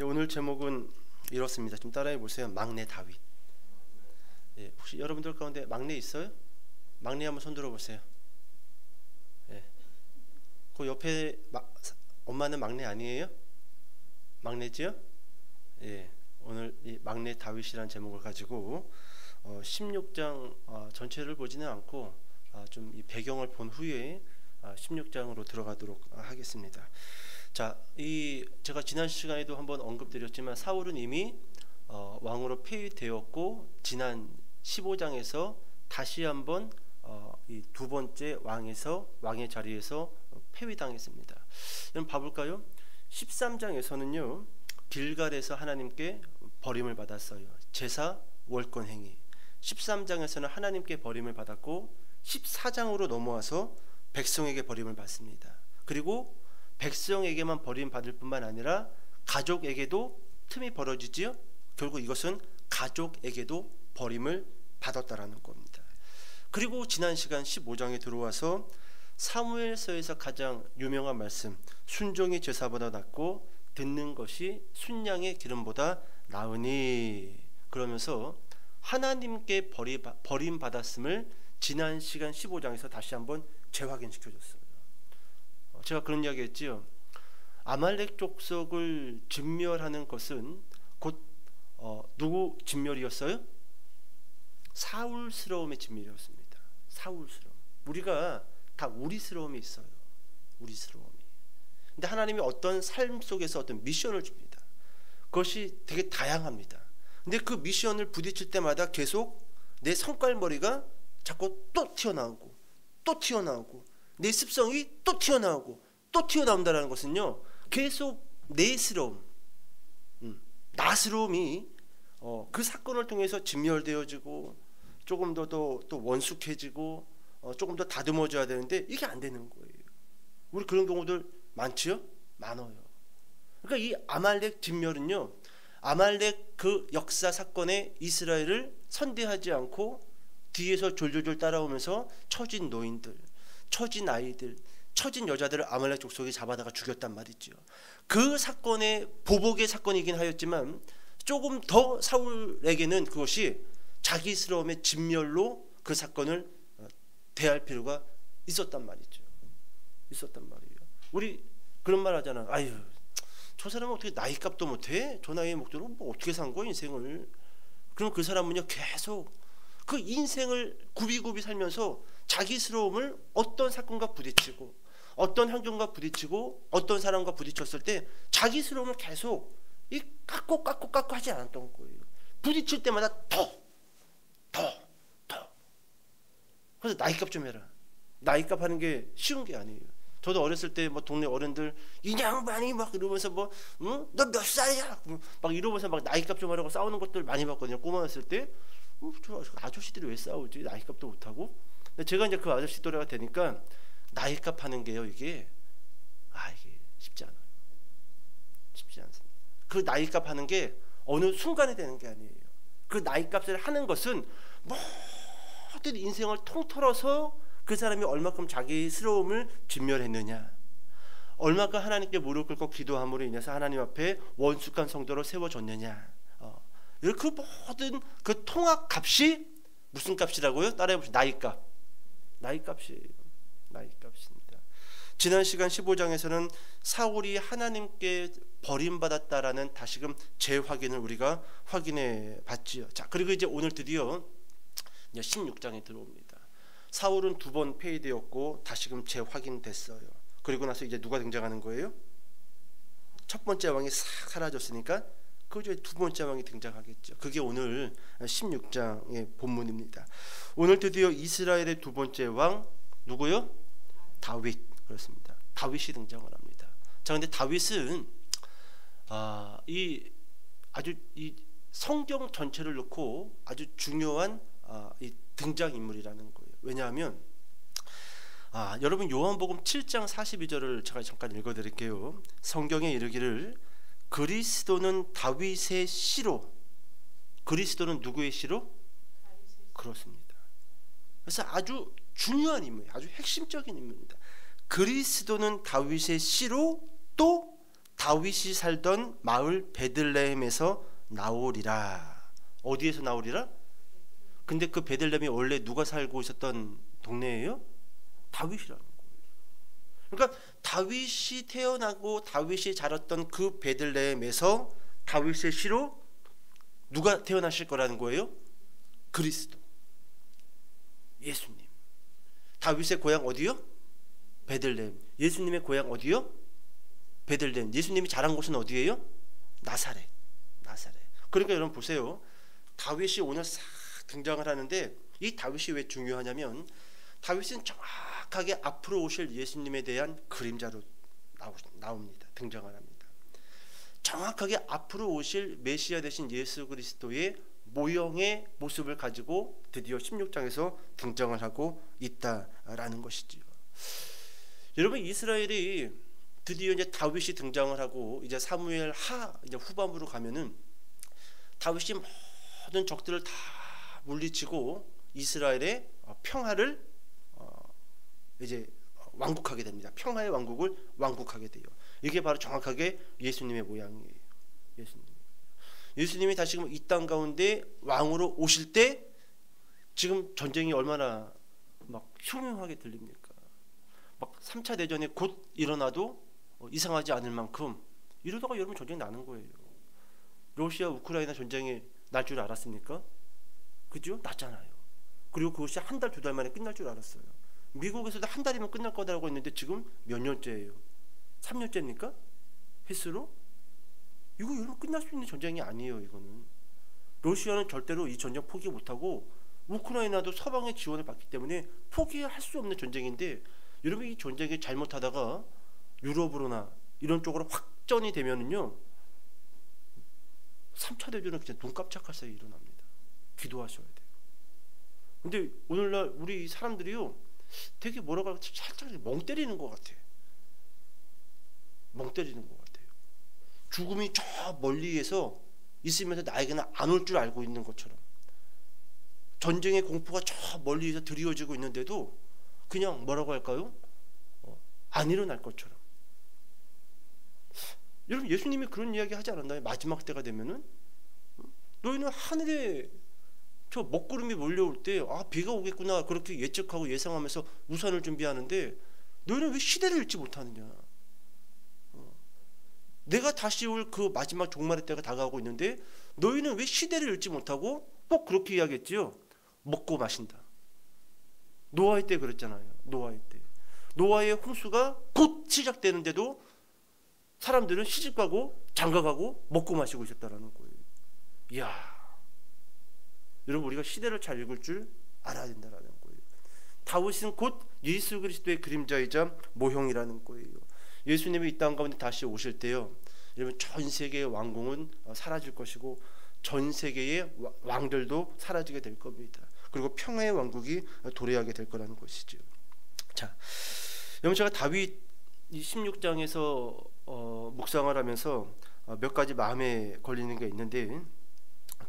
오늘 제목은 이렇습니다. 좀 따라해 보세요. 막내 다윗. 예, 혹시 여러분들 가운데 막내 있어요? 막내 한번 손 들어 보세요. 예. 그 옆에 엄마는 막내 아니에요? 막내지요? 예. 오늘 이 막내 다윗이라는 제목을 가지고 16장 전체를 보지는 않고 좀 이 배경을 본 후에 16장으로 들어가도록 하겠습니다. 자, 제가 지난 시간에도 한번 언급드렸지만 사울은 이미 왕으로 폐위되었고 지난 15장에서 다시 한번 이 두 번째 왕의 자리에서 폐위당했습니다. 여러분 봐볼까요? 13장에서는요 길갈에서 하나님께 버림을 받았어요. 제사 월권 행위. 13장에서는 하나님께 버림을 받았고 14장으로 넘어와서 백성에게 버림을 받습니다. 그리고 백성에게만 버림받을 뿐만 아니라 가족에게도 틈이 벌어지지요. 결국 이것은 가족에게도 버림을 받았다라는 겁니다. 그리고 지난 시간 15장에 들어와서 사무엘서에서 가장 유명한 말씀, 순종이 제사보다 낫고 듣는 것이 순양의 기름보다 나으니, 그러면서 하나님께 버림받았음을 지난 시간 15장에서 다시 한번 재확인시켜줬어요. 제가 그런 이야기 했지요. 아말렉 족속을 진멸하는 것은 곧 누구 진멸이었어요? 사울스러움의 진멸이었습니다. 사울스러움. 우리가 다 우리스러움이 있어요. 우리스러움이. 근데 하나님이 어떤 삶 속에서 어떤 미션을 줍니다. 그것이 되게 다양합니다. 근데 그 미션을 부딪힐 때마다 계속 내 성깔머리가 자꾸 또 튀어나오고 또 튀어나오고 내 습성이 또 튀어나오고 또 튀어나온다는 것은요 계속 내스러움, 나스러움이 그 사건을 통해서 진멸되어지고 조금 더 또 원숙해지고 조금 더 다듬어져야 되는데 이게 안 되는 거예요. 우리 그런 경우들 많지요? 많아요. 그러니까 이 아말렉 진멸은요, 아말렉 그 역사 사건에 이스라엘을 선대하지 않고 뒤에서 졸졸졸 따라오면서 처진 노인들, 처진 아이들, 처진 여자들을 아말렉 족속이 잡아다가 죽였단 말이죠. 그 사건의 보복의 사건이긴 하였지만 조금 더 사울에게는 그것이 자기스러움의 진멸로 그 사건을 대할 필요가 있었단 말이죠. 있었단 말이에요. 우리 그런 말 하잖아. 아유, 저 사람은 어떻게 나이값도 못해? 저 나이에 목적으로 뭐 어떻게 산 거야 인생을? 그럼 그 사람은요 계속 그 인생을 굽이굽이 살면서 자기스러움을 어떤 사건과 부딪히고 어떤 환경과 부딪히고 어떤 사람과 부딪혔을 때 자기스러움을 계속 깎고 하지 않았던 거예요. 부딪힐 때마다 더. 그래서 나이값 좀 해라. 나이값 하는 게 쉬운 게 아니에요. 저도 어렸을 때 뭐 동네 어른들 이 양반이 막 이러면서 뭐 너 몇 살이야? 막 이러면서 막 나이값 좀 하라고 싸우는 것들 많이 봤거든요. 꼬마였을 때. 저 아저씨들이 왜 싸우지? 나이값도 못하고. 근데 제가 이제 그 아저씨 또래가 되니까 나이값 하는 게요 이게 쉽지 않아요. 쉽지 않습니다. 그 나이값 하는 게 어느 순간에 되는 게 아니에요. 그 나이값을 하는 것은 모든 인생을 통틀어서 그 사람이 얼마큼 자기스러움을 진멸했느냐, 얼마큼 하나님께 무릎 꿇고 기도함으로 인해서 하나님 앞에 원숙한 성도로 세워졌느냐, 그 모든 그 통합값이 무슨 값이라고요? 따라해보시죠. 나이값이에요. 나이값입니다. 지난 시간 15장에서는 사울이 하나님께 버림받았다라는 다시금 재확인을 우리가 확인해 봤지요. 자, 그리고 이제 오늘 드디어 16장에 들어옵니다. 사울은 두 번 폐위되었고 다시금 재확인됐어요. 그리고 나서 이제 누가 등장하는 거예요? 첫 번째 왕이 싹 사라졌으니까 그 중에 두 번째 왕이 등장하겠죠. 그게 오늘 16장의 본문입니다. 오늘 드디어 이스라엘의 두 번째 왕 누구요? 다윗. 그렇습니다. 다윗이 등장을 합니다. 자, 근데 다윗은 이 성경 전체를 놓고 아주 중요한 이 등장 인물이라는 거예요. 왜냐하면 여러분 요한복음 7장 42절을 제가 잠깐 읽어드릴게요. 성경에 이르기를 그리스도는 다윗의 씨로. 그리스도는 누구의 씨로? 그렇습니다. 그래서 아주 중요한 인물이에요. 아주 핵심적인 인물입니다. 그리스도는 다윗의 씨로 또 다윗이 살던 마을 베들레헴에서 나오리라. 어디에서 나오리라? 근데 그 베들레헴이 원래 누가 살고 있었던 동네예요? 다윗이라는 거예요. 그러니까 다윗이 태어나고 다윗이 자랐던 그 베들레헴에서 다윗의 씨로 누가 태어나실 거라는 거예요? 그리스도, 예수님. 다윗의 고향 어디요? 베들레헴. 예수님의 고향 어디요? 베들레헴. 예수님이 자란 곳은 어디예요? 나사렛. 나사렛. 그러니까 여러분 보세요. 다윗이 오늘 싹 등장을 하는데 이 다윗이 왜 중요하냐면 다윗은 정확하게 앞으로 오실 예수님에 대한 그림자로 나옵니다. 등장을 합니다. 정확하게 앞으로 오실 메시아 되신 예수 그리스도의 모형의 모습을 가지고 드디어 16장에서 등장을 하고 있다라는 것이지요. 여러분 이스라엘이 드디어 이제 다윗이 등장을 하고 이제 사무엘 이제 후반부로 가면은 다윗이 모든 적들을 다 물리치고 이스라엘의 평화를 이제 왕국하게 됩니다. 평화의 왕국을 왕국하게 돼요. 이게 바로 정확하게 예수님의 모양이에요. 예수님이 다시 이 땅 가운데 왕으로 오실 때 지금 전쟁이 얼마나 막 흉흉하게 들립니까? 막 3차 대전에 곧 일어나도 이상하지 않을 만큼 이러다가 여러분 전쟁 나는 거예요. 러시아 우크라이나 전쟁이 날 줄 알았습니까? 그죠? 났잖아요. 그리고 그것이 한 달, 두 달 만에 끝날 줄 알았어요. 미국에서도 한 달이면 끝날 거다라고 했는데 지금 몇 년째예요? 3년째입니까? 횟수로? 이거 여러분 끝날 수 있는 전쟁이 아니에요. 이거는 러시아는 절대로 이 전쟁 포기 못하고 우크라이나도 서방의 지원을 받기 때문에 포기할 수 없는 전쟁인데 여러분 이 전쟁이 잘못하다가 유럽으로나 이런 쪽으로 확전이 되면은요 3차 대전은 그냥 눈 깜짝할 사이에 일어납니다. 기도하셔야 돼요. 근데 오늘날 우리 사람들이요 되게 뭐라고 할까 살짝 멍 때리는 것 같아. 멍 때리는 것 같아요. 죽음이 저 멀리에서 있으면서 나에게는 안 올 줄 알고 있는 것처럼 전쟁의 공포가 저 멀리에서 드리워지고 있는데도 그냥 뭐라고 할까요? 안 일어날 것처럼. 여러분 예수님이 그런 이야기 하지 않았나요? 마지막 때가 되면은 너희는 하늘에 저 먹구름이 몰려올 때 비가 오겠구나 그렇게 예측하고 예상하면서 우산을 준비하는데 너희는 왜 시대를 읽지 못하느냐. 내가 다시 올 그 마지막 종말의 때가 다가오고 있는데 너희는 왜 시대를 읽지 못하고 꼭 그렇게 이야기했지요. 먹고 마신다. 노아의 때 그랬잖아요. 노아의 때. 노아의 홍수가 곧 시작되는데도 사람들은 시집가고 장가가고 먹고 마시고 있었다라는 거예요. 이야. 여러분 우리가 시대를 잘 읽을 줄 알아야 된다라는 거예요. 다윗은 곧 예수 그리스도의 그림자이자 모형이라는 거예요. 예수님이 이 땅 가운데 다시 오실 때요. 여러분 전 세계의 왕궁은 사라질 것이고 전 세계의 왕들도 사라지게 될 겁니다. 그리고 평화의 왕국이 도래하게 될 거라는 것이죠. 자, 여러분 제가 다윗 이 16장에서 묵상을 하면서 몇 가지 마음에 걸리는 게 있는데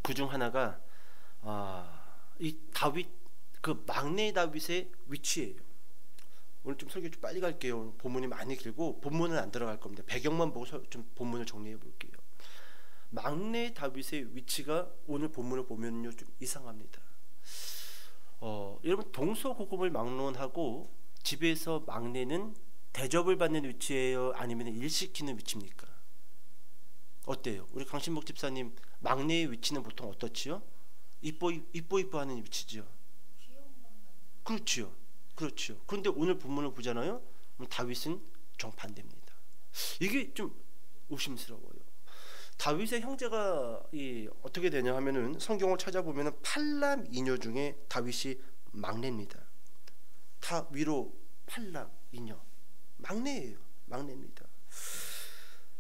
그 중 하나가 이 다윗 그 막내 다윗의 위치예요. 오늘 좀 설교 좀 빨리 갈게요. 본문이 많이 길고 본문은 안 들어갈 겁니다. 배경만 보고 좀 본문을 정리해 볼게요. 막내 다윗의 위치가 오늘 본문을 보면요 좀 이상합니다. 여러분 동서고금을 막론하고 집에서 막내는 대접을 받는 위치예요? 아니면 일시키는 위치입니까? 어때요? 우리 강신복 집사님 막내의 위치는 보통 어떻지요? 이뻐하는 위치지요. 그렇지요. 그렇죠. 그런데 오늘 본문을 보잖아요. 다윗은 정반대입니다. 이게 좀 의심스러워요. 다윗의 형제가 어떻게 되냐 하면은 성경을 찾아보면은 8남 2녀 중에 다윗이 막내입니다. 다 위로 8남 2녀 막내예요. 막내입니다.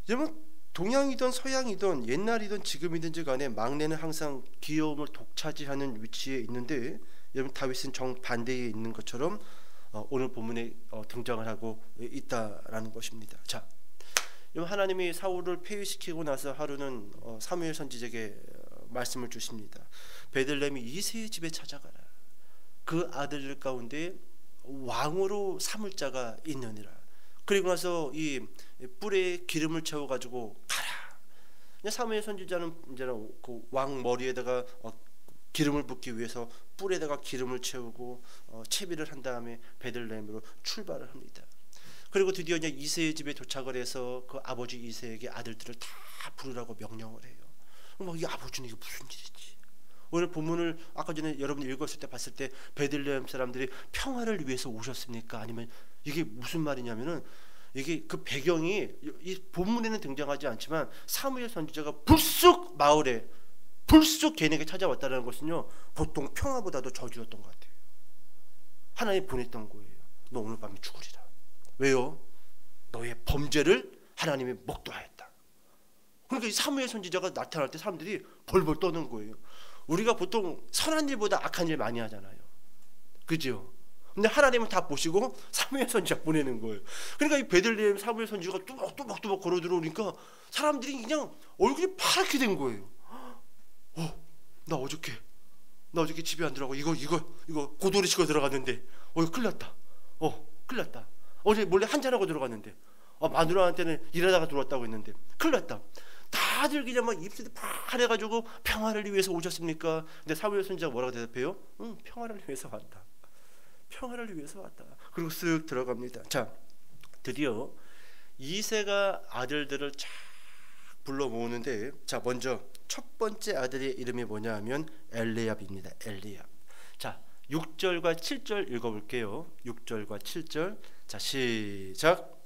여러분 동양이든 서양이든 옛날이든 지금이든지 간에 막내는 항상 귀여움을 독차지하는 위치에 있는데 여러분 다윗은 정반대에 있는 것처럼 오늘 본문에 등장을 하고 있다라는 것입니다. 자, 여러분 하나님이 사울을 폐위시키고 나서 하루는 사무엘 선지자에게 말씀을 주십니다. 베들레헴 이새의 집에 찾아가라. 그 아들들 가운데 왕으로 삼을 자가 있느니라. 그리고 나서 이 뿔에 기름을 채워 가지고 가라. 사무엘 선지자는 이제는 그 왕 머리에다가 기름을 붓기 위해서 뿔에다가 기름을 채우고 채비를 한 다음에 베들레헴으로 출발을 합니다. 그리고 드디어 이제 이새의 집에 도착을 해서 그 아버지 이새에게 아들들을 다 부르라고 명령을 해요. 이 아버지는 이게 무슨 일이지? 오늘 본문을 아까 전에 여러분 읽었을 때 봤을 때 베들레헴 사람들이 평화를 위해서 오셨습니까? 아니면 이게 무슨 말이냐면은 이게 그 배경이 이 본문에는 등장하지 않지만 사무엘 선지자가 불쑥 마을에 불쑥 걔네에게 찾아왔다는 것은요 보통 평화보다도 저주였던 것 같아요. 하나님 보냈던 거예요. 너 오늘 밤에 죽으리라. 왜요? 너의 범죄를 하나님이 목도하였다. 그러니까 이 사무엘 선지자가 나타날 때 사람들이 벌벌 떠는 거예요. 우리가 보통 선한 일보다 악한 일 많이 하잖아요. 그죠? 근데 하나님은 다 보시고 사무엘 선지자 보내는 거예요. 그러니까 이 베들레헴 사무엘 선지자가 뚜벅뚜벅 걸어 들어오니까 사람들이 그냥 얼굴이 파랗게 된 거예요. 나 어저께 집에 안 들어가고 이거 고도리 치고 들어갔는데 큰일 났다. 큰일 났다. 어제 몰래 한잔하고 들어갔는데 마누라한테는 일하다가 들어왔다고 했는데 큰일 났다. 다들 그냥 막 입술이 파래가지고 평화를 위해서 오셨습니까? 근데 사무엘 선지자가 뭐라고 대답해요? 평화를 위해서 왔다. 평화를 위해서 왔다. 그리고 쓱 들어갑니다. 자, 드디어 이새가 아들들을 쫙 불러 모으는데, 자, 먼저 첫 번째 아들의 이름이 뭐냐 하면 엘리압입니다. 엘리압. 자, 6절과 7절 읽어볼게요. 6절과 7절. 자, 시작.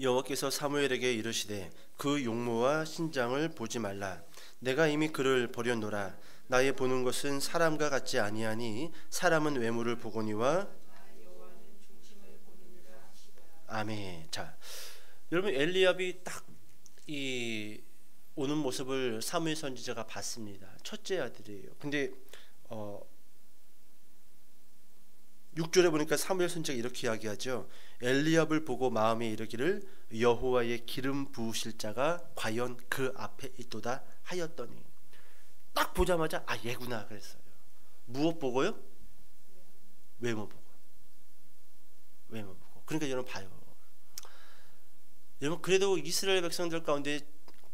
여호와께서 사무엘에게 이르시되 그 용모와 신장을 보지 말라. 내가 이미 그를 버렸노라. 나의 보는 것은 사람과 같지 아니하니 사람은 외모를 보거니와. 아멘. 자, 여러분 엘리압이 딱 이 오는 모습을 사무엘 선지자가 봤습니다. 첫째 아들이에요. 근데 6절에 보니까 사무엘 선지자가 이렇게 이야기하죠. 엘리압을 보고 마음에 이르기를 여호와의 기름 부으실 자가 과연 그 앞에 있도다 하였더니, 딱 보자마자 얘구나 그랬어요. 무엇 보고요? 외모 보고. 외모 보고. 그러니까 여러분 봐요. 여러분 그래도 이스라엘 백성들 가운데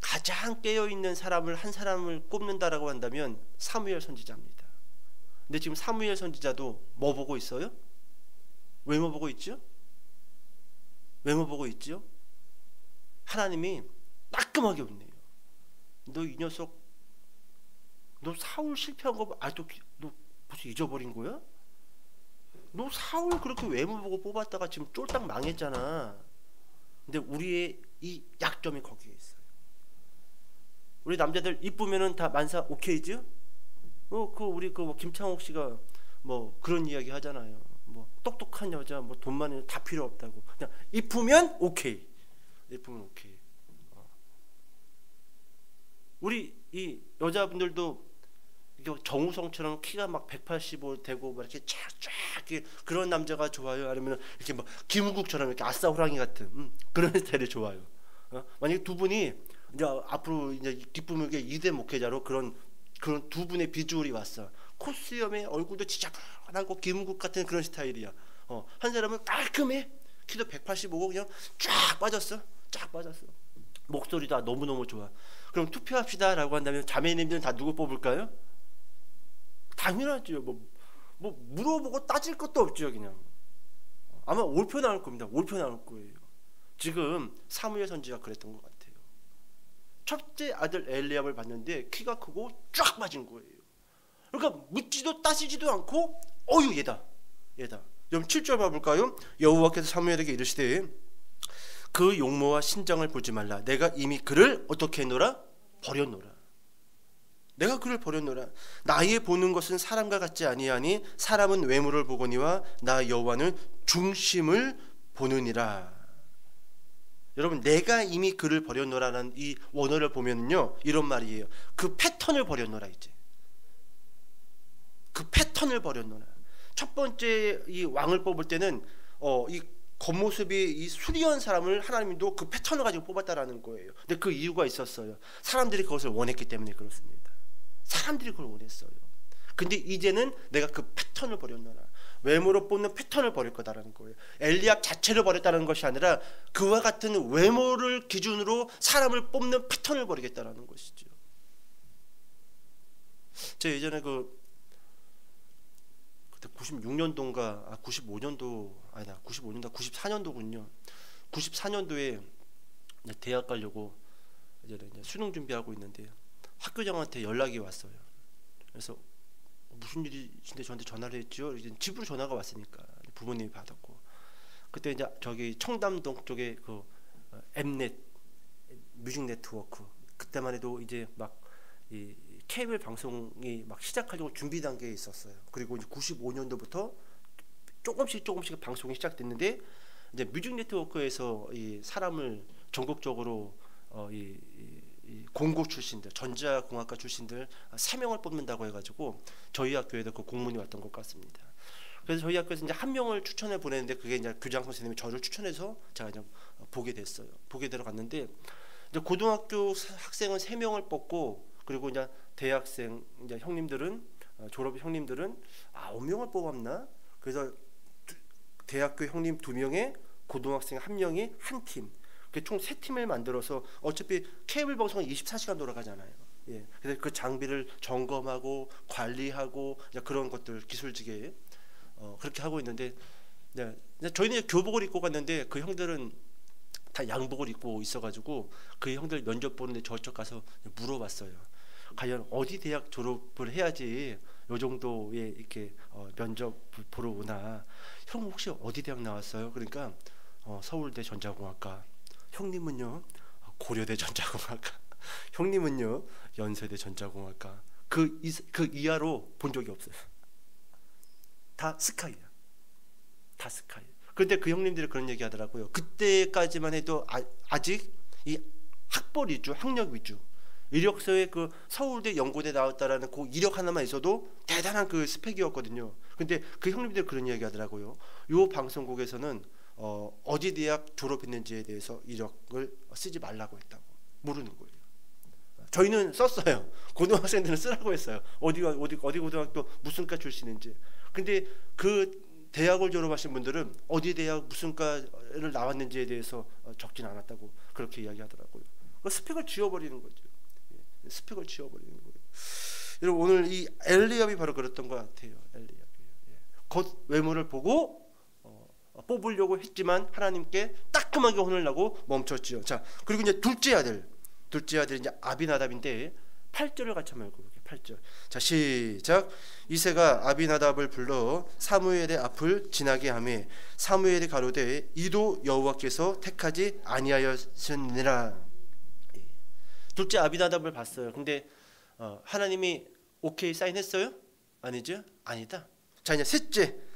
가장 깨어있는 사람을 한 사람을 꼽는다라고 한다면 사무엘 선지자입니다. 근데 지금 사무엘 선지자도 뭐 보고 있어요? 외모 보고 있죠? 외모 보고 있죠? 하나님이 따끔하게 웃네요. 너 이 녀석, 너 사울 실패한 거 아직도 너 벌써 잊어버린 거야? 너 사울 그렇게 외모 보고 뽑았다가 지금 쫄딱 망했잖아. 근데 우리의 이 약점이 거기에 있어요. 우리 남자들 이쁘면은 다 만사 오케이죠? 우리 김창옥 씨가 뭐 그런 이야기 하잖아요. 뭐 똑똑한 여자, 뭐 돈 많은 여자 다 필요 없다고. 그냥 이쁘면 오케이. 이쁘면 오케이. 우리 이 여자분들도 정우성처럼 키가 막 185 되고 막 이렇게 쫙쫙 그런 남자가 좋아요? 아니면 이렇게 막 김은국처럼 이렇게 아싸 호랑이 같은 그런 스타일이 좋아요? 만약에 두 분이 이제 앞으로 이제 기쁨에게 2대 목회자로 그런 두 분의 비주얼이 왔어. 코수염에 얼굴도 지저분하고 김은국 같은 그런 스타일이야. 한 사람은 깔끔해. 키도 185고 그냥 쫙 빠졌어. 쫙 빠졌어. 목소리도 너무너무 좋아. 그럼 투표합시다라고 한다면 자매님들은 다 누구 뽑을까요? 당연하죠. 뭐 물어보고 따질 것도 없죠. 그냥 아마 올표 나올 겁니다. 올표 나올 거예요. 지금 사무엘 선지가 그랬던 것 같아요. 첫째 아들 엘리압을 봤는데 키가 크고 쫙 빠진 거예요. 그러니까 묻지도 따지지도 않고 얘다. 여러분 7절 봐볼까요? 여호와께서 사무엘에게 이르시되 그 용모와 신장을 보지 말라. 내가 이미 그를 어떻게 했노라? 버렸노라. 내가 그를 버렸노라. 나의 보는 것은 사람과 같지 아니하니 사람은 외모를 보거니와 나 여호와는 중심을 보느니라. 여러분 내가 이미 그를 버렸노라는 이 원어를 보면요 이런 말이에요. 그 패턴을 버렸노라. 이제 그 패턴을 버렸노라. 첫 번째 이 왕을 뽑을 때는 이 겉모습이 이 수리한 사람을 하나님도 그 패턴을 가지고 뽑았다라는 거예요. 근데 그 이유가 있었어요. 사람들이 그것을 원했기 때문에 그렇습니다. 사람들이 그걸 원했어요. 근데 이제는 내가 그 패턴을 버렸노라. 외모로 뽑는 패턴을 버릴 거다라는 거예요. 엘리압 자체를 버렸다는 것이 아니라 그와 같은 외모를 기준으로 사람을 뽑는 패턴을 버리겠다라는 것이죠. 제가 예전에 그때 96년도인가 95년도 아니다 95년도 94년도군요. 94년도에 대학 가려고 이제 수능 준비하고 있는데 학교장한테 연락이 왔어요. 그래서 무슨 일이신데 저한테 전화를 했죠. 이제 집으로 전화가 왔으니까 부모님이 받았고, 그때 이제 저기 청담동 쪽에 그 엠넷 뮤직 네트워크, 그때만 해도 이제 막 이 케이블 방송이 막 시작하려고 준비 단계에 있었어요. 그리고 이제 95년도부터 조금씩 방송이 시작됐는데, 이제 뮤직 네트워크에서 이 사람을 전국적으로 이 공고 출신들, 전자공학과 출신들 3명을 뽑는다고 해가지고 저희 학교에도 그 공문이 왔던 것 같습니다. 그래서 저희 학교에서 이제 한 명을 추천해 보냈는데, 그게 이제 교장 선생님이 저를 추천해서 제가 이제 보게 됐어요. 보게 들어갔는데, 이제 고등학교 학생은 3명을 뽑고, 그리고 이제 대학생 이제 형님들은 졸업 형님들은 9명을 뽑았나? 그래서 대학교 형님 2명에 고등학생 1명이 한 팀. 총 3팀을 만들어서, 어차피 케이블 방송은 24시간 돌아가잖아요. 예. 그래서 그 장비를 점검하고 관리하고 그런 것들 기술직에 그렇게 하고 있는데, 네. 저희는 교복을 입고 갔는데 그 형들은 다 양복을 입고 있어가지고 그 형들 면접 보는데 저쪽 가서 물어봤어요. 과연 어디 대학 졸업을 해야지 요 정도의 이렇게 면접 보러 오나. 형 혹시 어디 대학 나왔어요? 그러니까 서울대 전자공학과. 형님은요? 고려대 전자공학과. 형님은요? 연세대 전자공학과. 그 이하로 본 적이 없어요. 다 스카이야. 다 스카이. 그런데 그 형님들이 그런 얘기 하더라고요. 그때까지만 해도 아직 이 학벌 위주, 학력 위주, 이력서에 그 서울대 연고대 나왔다라는 그 이력 하나만 있어도 대단한 그 스펙이었거든요. 근데 그 형님들이 그런 얘기 하더라고요. 요 방송국에서는 어디 대학 졸업했는지에 대해서 이력을 쓰지 말라고 했다고. 모르는 거예요. 저희는 썼어요. 고등학생들은 쓰라고 했어요. 어디 고등학교 무슨 과 출신인지. 근데 그 대학을 졸업하신 분들은 어디 대학 무슨 과를 나왔는지에 대해서 적진 않았다고 그렇게 이야기하더라고요. 그 스펙을 지워버리는 거죠. 스펙을 지워버리는 거예요. 여러분, 오늘 이 엘리압이 바로 그랬던 것 같아요. 엘리압이 겉 외모를 보고 뽑으려고 했지만 하나님께 따끔하게 혼을 나고 멈췄지요. 자, 그리고 이제 둘째 아들이 이제 아비나답인데 8절을 같이 한번 읽어볼게요. 8절. 자, 시작. 이새가 아비나답을 불러 사무엘의 앞을 지나게 하매 사무엘이 가로되 이도 여호와께서 택하지 아니하였느니라. 둘째 아비나답을 봤어요. 근데 하나님이 오케이 사인했어요? 아니죠? 아니다. 자, 이제 셋째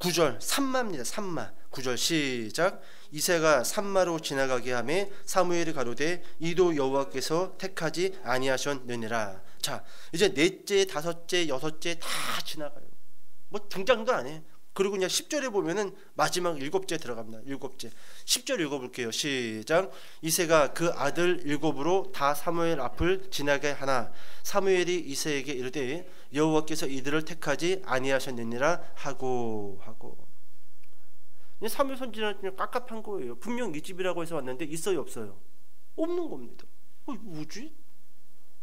9절 산마입니다. 산마. 9절 시작. 이새가 산마로 지나가게 하매 사무엘이 가로되 이도 여호와께서 택하지 아니하셨느니라. 자, 이제 넷째, 다섯째, 여섯째 다 지나가요. 뭐 등장도 안 해. 그리고 그냥 10절에 보면은 마지막 7째 들어갑니다. 7째. 10절 읽어볼게요. 시작. 이새가 그 아들 7으로 다 사무엘 앞을 지나게 하나 사무엘이 이새에게 이르되 여호와께서 이들을 택하지 아니하셨느니라 하고. 사무엘 선지자는 그냥 깝깝한 거예요. 분명 이 집이라고 해서 왔는데 있어요, 없어요? 없는 겁니다. 이거 뭐지?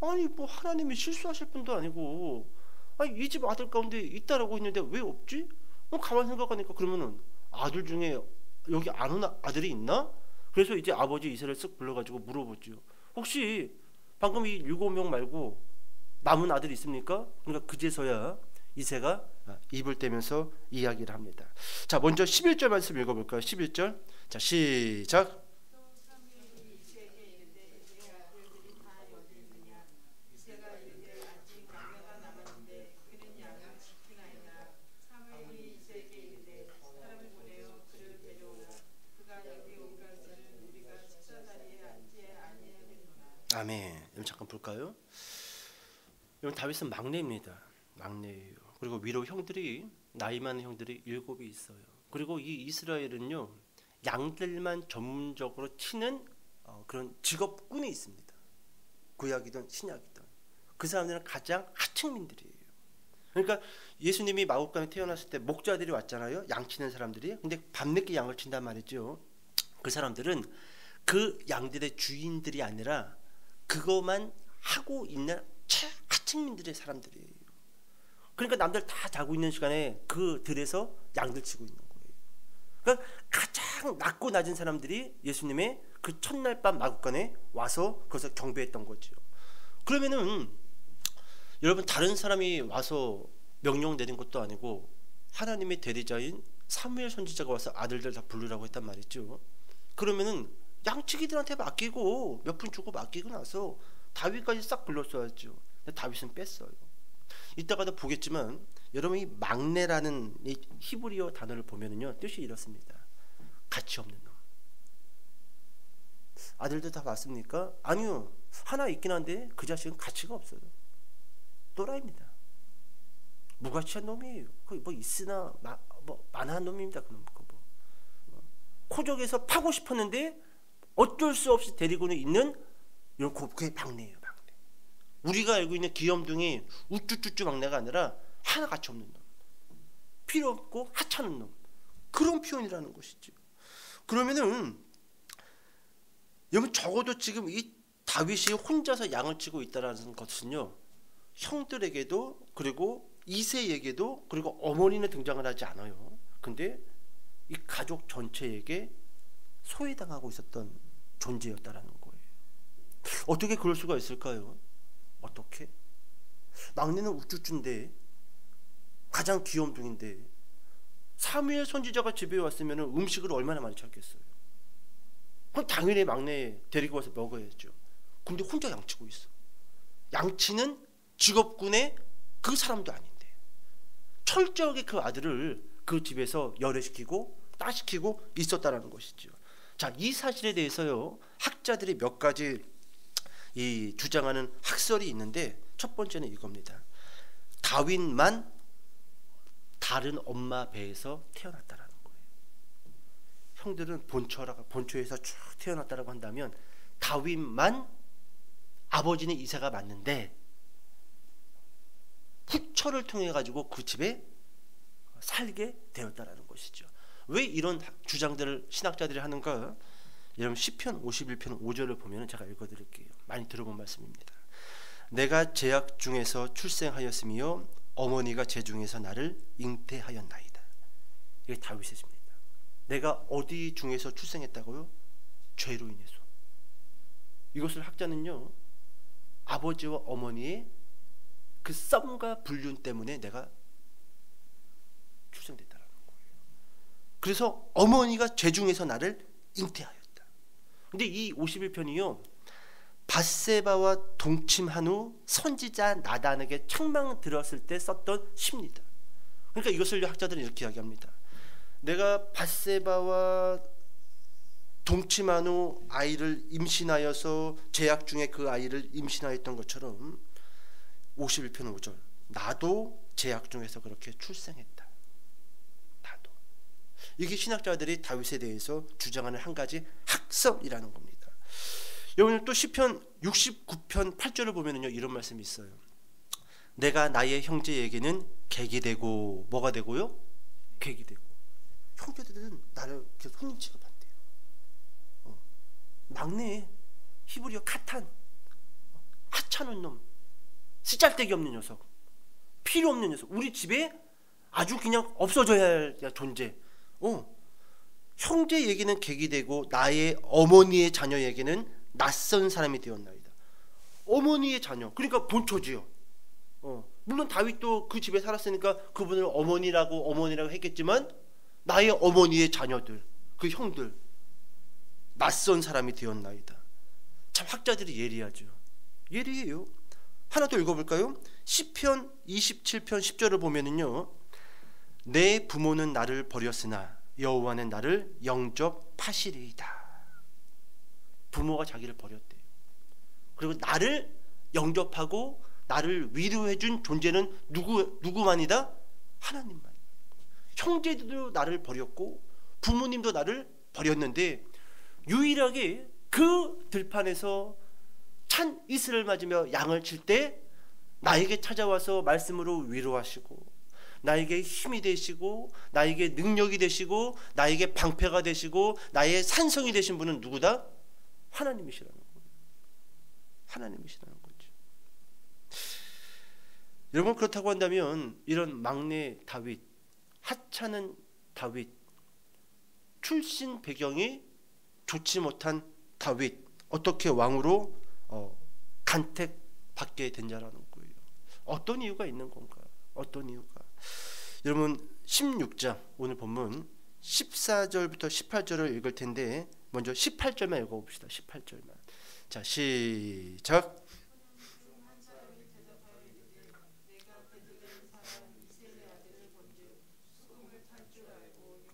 아니 뭐 하나님이 실수하실 분도 아니고, 아니 이 집 아들 가운데 있다라고 했는데 왜 없지? 가만히 생각하니까 그러면은 아들 중에 여기 안 온 아들이 있나? 그래서 이제 아버지 이새를 쓱 불러가지고 물어보죠. 혹시 방금 이 7명 말고 남은 아들이 있습니까? 그러니까 그제서야 이새가 입을 떼면서 이야기를 합니다. 자, 먼저 11절 말씀 읽어볼까요? 11절. 자, 시작. 아멘. 여러분 잠깐 볼까요? 여러분 다윗은 막내입니다. 막내예요. 그리고 위로 형들이, 나이 많은 형들이 7이 있어요. 그리고 이 이스라엘은요, 양들만 전문적으로 치는 그런 직업군이 있습니다. 구약이든 신약이든. 그 사람들은 가장 하층민들이에요. 그러니까 예수님이 마국간에 태어났을 때 목자들이 왔잖아요. 양 치는 사람들이. 근데 밤늦게 양을 친단 말이죠. 그 사람들은 그 양들의 주인들이 아니라 그것만 하고 있는 하층민들의 사람들이에요. 그러니까 남들 다 자고 있는 시간에 그 들에서 양들 치고 있는 거예요. 그러니까 가장 낮고 낮은 사람들이 예수님의 그 첫날 밤 마국간에 와서 거기서 경배했던 거죠. 그러면은 여러분, 다른 사람이 와서 명령 내린 것도 아니고 하나님의 대리자인 사무엘 선지자가 와서 아들들 다 부르라고 했단 말이죠. 그러면은 양치기들한테 맡기고 몇 푼 주고 맡기고 나서 다윗까지 싹 불렀어야죠. 근데 다윗은 뺐어요. 이따가도 보겠지만 여러분, 이 막내라는 이 히브리어 단어를 보면은요, 뜻이 이렇습니다. 가치 없는 놈. 아들들 다 봤습니까? 아니요, 하나 있긴 한데 그 자식은 가치가 없어요. 또라이입니다. 무가치한 놈이에요. 거의 뭐 있으나 만한 놈입니다. 그놈 거 뭐. 코적에서 파고 싶었는데 어쩔 수 없이 데리고는 있는 이런 그게 막내예요. 막내. 우리가 알고 있는 귀염둥이 우쭈쭈쭈 막내가 아니라 하나 가치 없는 놈, 필요 없고 하찮은 놈, 그런 표현이라는 것이죠. 그러면은 여러분, 적어도 지금 이 다윗이 혼자서 양을 치고 있다라는 것은요, 형들에게도 그리고 이세에게도 그리고 어머니는 등장을 하지 않아요. 근데 이 가족 전체에게 소외당하고 있었던 존재였다라는 거예요. 어떻게 그럴 수가 있을까요? 어떻게? 막내는 우쭈쭈인데, 가장 귀염둥인데, 사무엘 선지자가 집에 왔으면 음식을 얼마나 많이 찾겠어요. 그럼 당연히 막내 데리고 와서 먹어야죠. 근데 혼자 양치고 있어. 양치는 직업군의 그 사람도 아닌데 철저하게 그 아들을 그 집에서 열애시키고 따시키고 있었다라는 것이죠. 자, 이 사실에 대해서요, 학자들이 몇 가지 이 주장하는 학설이 있는데, 첫 번째는 이겁니다. 다윗만 다른 엄마 배에서 태어났다라는 거예요. 형들은 본초에서 쭉 태어났다라고 한다면 다윗만 아버지는 이사가 맞는데 후처를 통해 가지고 그 집에 살게 되었다라는 것이죠. 왜 이런 주장들을 신학자들이 하는가? 여러분, 시편 51편 5절을 보면 제가 읽어드릴게요. 많이 들어본 말씀입니다. 내가 제약 중에서 출생하였으며 어머니가 제 중에서 나를 잉태하였나이다. 이게 다윗의 시입니다. 내가 어디 중에서 출생했다고요? 죄로 인해서. 이것을 학자는요, 아버지와 어머니의 그 썸과 불륜 때문에 내가 출생됐다라는 거예요. 그래서 어머니가 죄 중에서 나를 잉태하였다. 근데 이 51편이요, 밧세바와 동침한 후 선지자 나단에게 책망 들었을 때 썼던 시입니다. 그러니까 이것을 학자들은 이렇게 이야기합니다. 내가 밧세바와 동침한 후 아이를 임신하여서 제약 중에 그 아이를 임신하였던 것처럼 51편 5절, 나도 제약 중에서 그렇게 출생했다. 나도. 이게 신학자들이 다윗에 대해서 주장하는 한 가지 학설이라는 겁니다. 여러분, 또 시편 69편 8절을 보면은요, 이런 말씀이 있어요. 내가 나의 형제에게는 객이 되고, 뭐가 되고요? 객이 되고. 형제들은 나를 계속 손님 취급한대요. 막내 히브리어 카탄, 하찮은 놈, 쓰잘데기 없는 녀석, 필요 없는 녀석, 우리 집에 아주 그냥 없어져야 할 존재. 형제에게는 객이 되고 나의 어머니의 자녀에게는 낯선 사람이 되었나이다. 어머니의 자녀, 그러니까 본초지요. 물론 다윗도 그 집에 살았으니까 그분을 어머니라고 했겠지만 나의 어머니의 자녀들, 그 형들, 낯선 사람이 되었나이다. 참 학자들이 예리하죠. 예리해요. 하나 더 읽어볼까요? 시편 27편 10절을 보면은요, 내 부모는 나를 버렸으나 여호와는 나를 영접하시리이다. 부모가 자기를 버렸대요. 그리고 나를 영접하고 나를 위로해준 존재는 누구만이다? 하나님만. 형제들도 나를 버렸고 부모님도 나를 버렸는데 유일하게 그 들판에서 찬 이슬을 맞으며 양을 칠 때 나에게 찾아와서 말씀으로 위로하시고 나에게 힘이 되시고 나에게 능력이 되시고 나에게 방패가 되시고 나의 산성이 되신 분은 누구다? 하나님이시라는 거예요. 하나님이시라는 거죠. 여러분, 그렇다고 한다면 이런 막내 다윗, 하찮은 다윗, 출신 배경이 좋지 못한 다윗, 어떻게 왕으로 간택받게 된다라는 거예요. 어떤 이유가 있는 건가? 어떤 이유가? 여러분, 16장 오늘 본문 14절부터 18절을 읽을 텐데 먼저 18절만 읽어봅시다. 18절만. 자, 시작.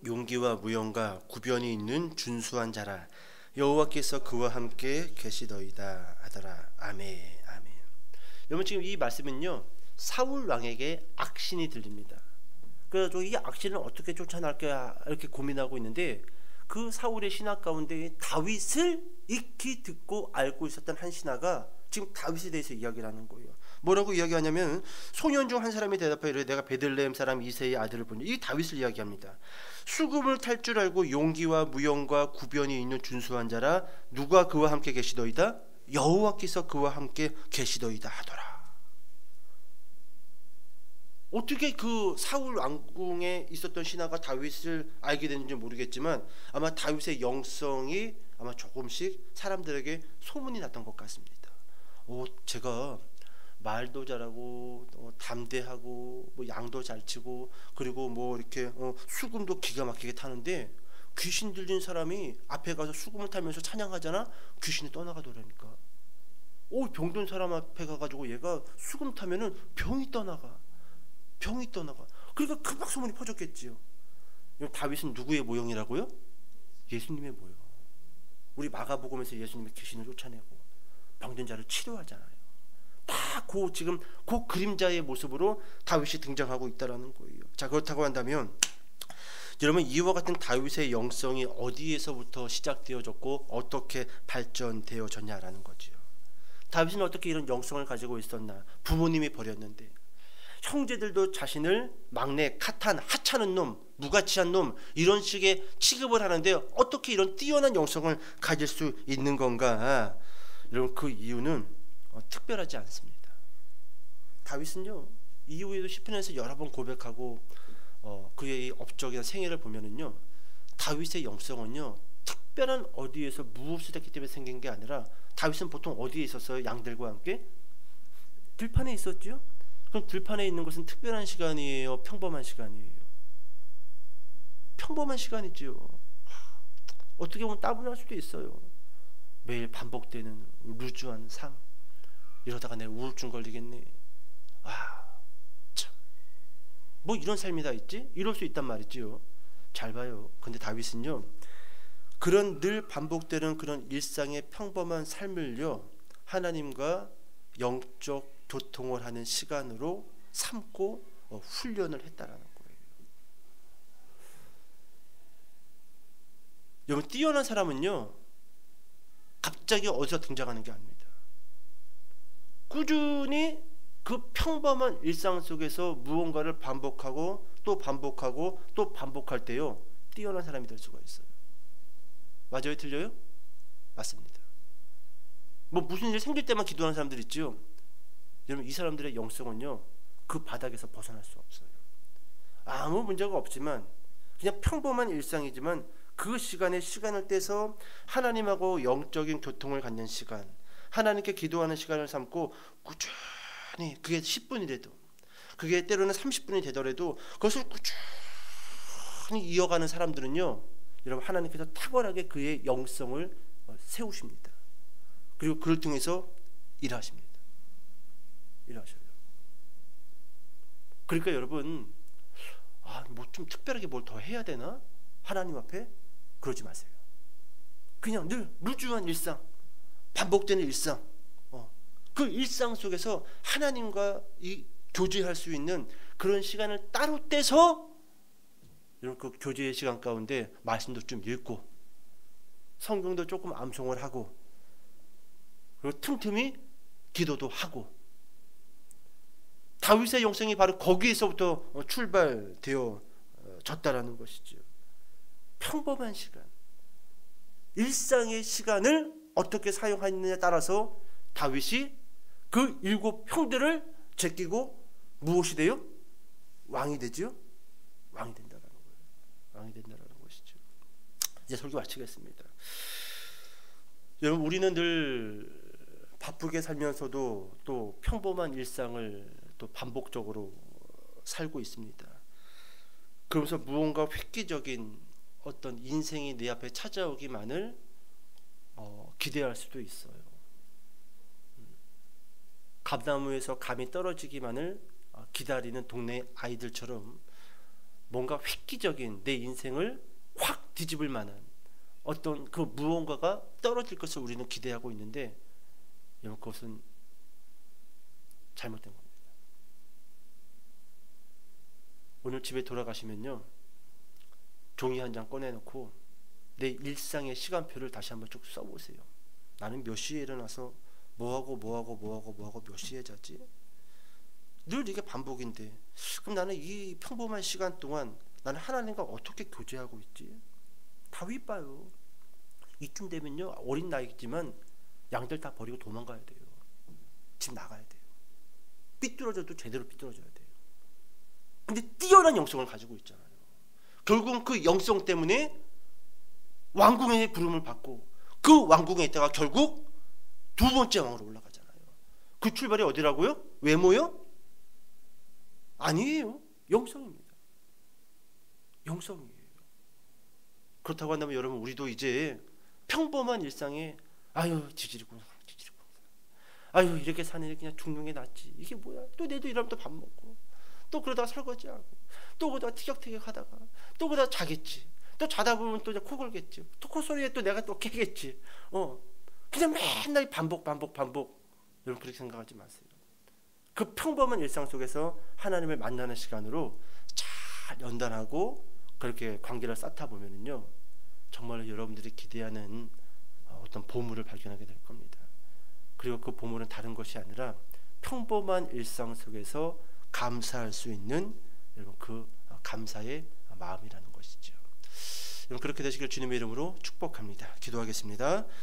용기와 무용과 구변이 있는 준수한 자라, 여호와께서 그와 함께 계시더이다 하더라. 아멘. 아멘. 여러분, 지금 이 말씀은요, 사울 왕에게 악신이 들립니다. 그래서 이 악신을 어떻게 쫓아낼까 이렇게 고민하고 있는데, 그 사울의 신하 가운데 다윗을 익히 듣고 알고 있었던 한 신하가 지금 다윗에 대해서 이야기를 하는 거예요. 뭐라고 이야기하냐면, 소년 중 한 사람이 대답하여 이르되 내가 베들레헴 사람 이새의 아들을 보니, 이 다윗을 이야기합니다. 수금을 탈 줄 알고 용기와 무용과 구변이 있는 준수한 자라, 누가 그와 함께 계시더이다? 여호와께서 그와 함께 계시더이다 하더라. 어떻게 그 사울 왕궁에 있었던 신하가 다윗을 알게 됐는지 모르겠지만 아마 다윗의 영성이 아마 조금씩 사람들에게 소문이 났던 것 같습니다. 제가 말도 잘하고 담대하고 양도 잘 치고 그리고 이렇게 수금도 기가 막히게 타는데, 귀신 들린 사람이 앞에 가서 수금을 타면서 찬양하잖아. 귀신이 떠나가더라니까. 병든 사람 앞에 가가지고 얘가 수금 타면은 병이 떠나가. 그러니까 금방 소문이 퍼졌겠지요. 다윗은 누구의 모형이라고요? 예수님의 모형. 우리 마가복음에서 예수님이 귀신을 쫓아내고 병든 자를 치료하잖아요. 다 지금 그 그림자의 모습으로 다윗이 등장하고 있다라는 거예요. 자, 그렇다고 한다면 여러분, 이와 같은 다윗의 영성이 어디에서부터 시작되어졌고 어떻게 발전되어졌냐라는 거죠. 다윗은 어떻게 이런 영성을 가지고 있었나? 부모님이 버렸는데, 형제들도 자신을 막내, 카탄, 하찮은 놈, 무가치한 놈 이런 식의 취급을 하는데 어떻게 이런 뛰어난 영성을 가질 수 있는 건가? 여러분, 그 이유는 특별하지 않습니다. 다윗은요, 이후에도 시편에서 여러 번 고백하고 그의 업적이나 생애를 보면은요, 다윗의 영성은요, 특별한 어디에서 무엇을 했기 때문에 생긴 게 아니라, 다윗은 보통 어디에 있었어요? 양들과 함께 들판에 있었죠. 그럼 들판에 있는 것은 특별한 시간이에요? 평범한 시간이에요? 평범한 시간이죠. 어떻게 보면 따분할 수도 있어요. 매일 반복되는 루즈한 삶. 이러다가 내 우울증 걸리겠네. 참. 이런 삶이 다 있지? 이럴 수 있단 말이지요. 잘 봐요. 근데 다윗은요, 그런 늘 반복되는 그런 일상의 평범한 삶을요, 하나님과 영적 교통을 하는 시간으로 삼고 훈련을 했다라는 거예요. 여러분, 뛰어난 사람은요, 갑자기 어디서 등장하는 게 아닙니다. 꾸준히 그 평범한 일상 속에서 무언가를 반복하고 또 반복하고 또 반복할 때요, 뛰어난 사람이 될 수가 있어요. 맞아요? 틀려요? 맞습니다. 무슨 일 생길 때만 기도하는 사람들 있죠. 여러분, 이 사람들의 영성은요, 그 바닥에서 벗어날 수 없어요. 아무 문제가 없지만 그냥 평범한 일상이지만 그 시간에 시간을 떼서 하나님하고 영적인 교통을 갖는 시간, 하나님께 기도하는 시간을 삼고 꾸준히, 그게 10분이라도, 그게 때로는 30분이 되더라도 그것을 꾸준히 이어가는 사람들은요, 여러분, 하나님께서 탁월하게 그의 영성을 세우십니다. 그리고 그를 통해서 일하십니다. 일하셔요. 그러니까 여러분, 좀 특별하게 뭘 더 해야 되나? 하나님 앞에 그러지 마세요. 그냥 늘 루즈한 일상, 반복되는 일상, 그 일상 속에서 하나님과 교제할 수 있는 그런 시간을 따로 떼서, 여러분, 그 교제의 시간 가운데 말씀도 좀 읽고 성경도 조금 암송을 하고 그리고 틈틈이 기도도 하고, 다윗의 영성이 바로 거기에서부터 출발되어졌다라는 것이죠. 평범한 시간, 일상의 시간을 어떻게 사용하느냐에 따라서 다윗이 그 7 형들을 제끼고 무엇이 돼요? 왕이 되지요? 왕이 된다라는 거예요. 왕이 된다라는 것이죠. 이제 설교 마치겠습니다. 여러분, 우리는 늘 바쁘게 살면서도 또 평범한 일상을 또 반복적으로 살고 있습니다. 그러면서 무언가 획기적인 어떤 인생이 내 앞에 찾아오기만을 기대할 수도 있어요. 감나무에서 감이 떨어지기만을 기다리는 동네 아이들처럼 뭔가 획기적인 내 인생을 확 뒤집을 만한 어떤 그 무언가가 떨어질 것을 우리는 기대하고 있는데, 여러분, 그것은 잘못된 겁니다. 오늘 집에 돌아가시면요, 종이 한 장 꺼내놓고 내 일상의 시간표를 다시 한번 쭉 써보세요. 나는 몇 시에 일어나서 뭐하고 몇 시에 자지? 늘 이게 반복인데, 그럼 나는 이 평범한 시간 동안 나는 하나님과 어떻게 교제하고 있지? 다윗 봐요. 이쯤 되면요, 어린 나이지만 양들 다 버리고 도망가야 돼요. 집 나가야 돼요. 삐뚤어져도 제대로 삐뚤어져야 돼요. 근데 뛰어난 영성을 가지고 있잖아요. 결국은 그 영성 때문에 왕궁의 부름을 받고 그 왕궁에 있다가 결국 2번째 왕으로 올라가잖아요. 그 출발이 어디라고요? 외모요? 아니에요. 영성입니다. 영성이에요. 그렇다고 한다면 여러분, 우리도 이제 평범한 일상에 아유 지지리구나, 아유 이렇게 사는 게 그냥 죽는 게 낫지, 이게 뭐야, 또 내도 이러면 또 밥 먹고 또 그러다가 설거지하고 또 그러다가 티격태격 하다가 또 그러다가 자겠지, 또 자다 보면 또 코 골겠지, 또 콧소리에 또 내가 또 깨겠지. 그냥 맨날 반복. 여러분, 그렇게 생각하지 마세요. 그 평범한 일상 속에서 하나님을 만나는 시간으로 잘 연단하고 그렇게 관계를 쌓다 보면은요, 정말로 여러분들이 기대하는 어떤 보물을 발견하게 될 겁니다. 그리고 그 보물은 다른 것이 아니라 평범한 일상 속에서 감사할 수 있는 여러분 그 감사의 마음이라는 것이죠. 여러분, 그렇게 되시길 주님의 이름으로 축복합니다. 기도하겠습니다.